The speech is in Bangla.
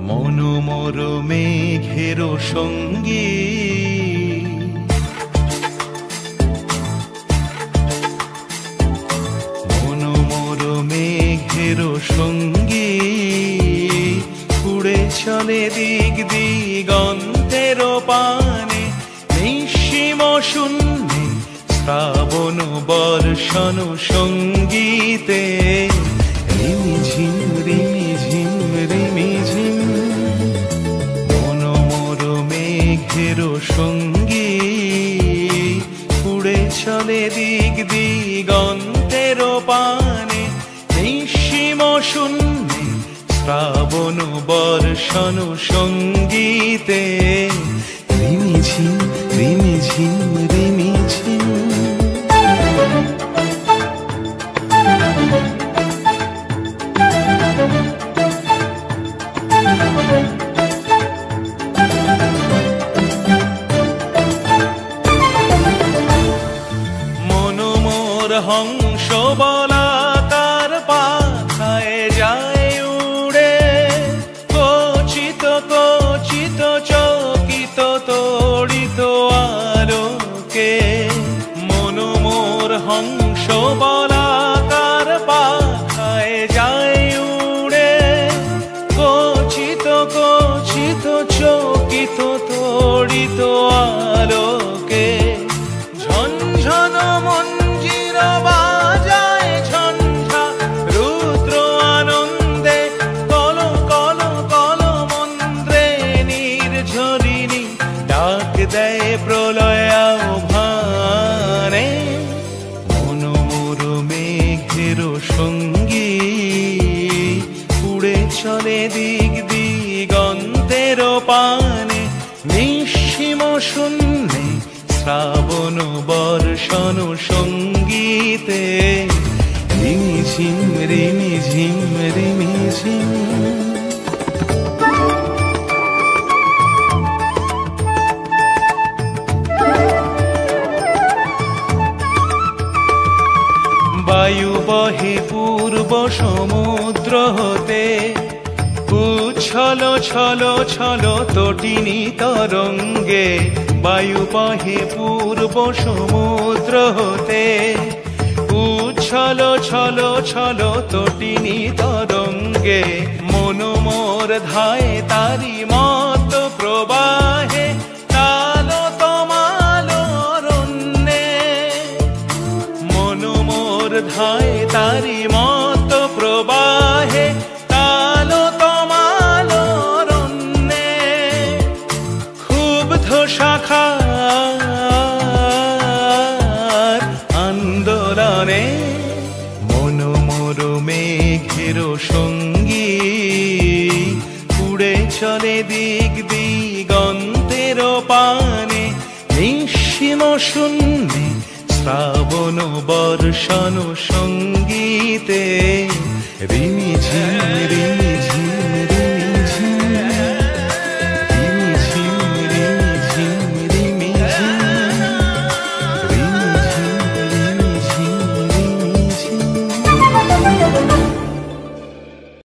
মনোমর মেঘের সঙ্গী মনোমর মেঘের সঙ্গী উড়ে চলে দিক দিগন্তের পানে নিঃসীম শূন্যে শ্রাবণ বর্ষণ সঙ্গীতে রিমিঝিম রিমিঝিম রিমিঝিম মনোমর মেঘের সঙ্গী উড়ে চলে দিক দিগন্তের পানে নিঃসীম শূন্যে শ্রাবণ বর্ষণ সঙ্গীতে রিমিঝিম রিমিঝিম রিমিঝিম মনোমর হংস বলাকার পাখায় যায় উড়ে কচিত কচিত চকিত তড়িত আলোকে মনোমর হংস বলাকার পাখায় যায় উড়ে কচিত কচিত চকিত তড়িত আলোকে ঝনঝন মঞ্জির বাজায় ঝঞ্ঝা রুদ্র আনন্দে কল কল কল মন্ত্রে নির্ঝরিণী ডাক দেয় প্রলয় আহ্বানে মনোমর মেঘের সঙ্গী উড়ে চলে দিক দিগন্তের পানে নিঃসীম শূন্যে শ্রাবণ বর্ষণ সঙ্গীতে রিমিঝিম রিমিঝিম রিমিঝিম বায়ু বহে পূর্ব সমুদ্র হতে উচ্ছল ছল ছল তটিনী তরঙ্গে বায়ু বহে পূর্ব সমুদ্র হতে উচ্ছল ছল ছল তটিনী তরঙ্গে মনোমর ধায় তারি মত প্রবাহে কালো তমালো অরণ্যে মনোমর ধায় তারি মত প্রবাহে কালো তমালো অরণ্যে ক্ষুব্ধ শাখার আন্দোলনে মনোমর মেঘের সঙ্গী উড়ে চলে দিক দিগন্তের পানে নিঃসীম শূন্যে শ্রাবণ বর্ষণ সঙ্গী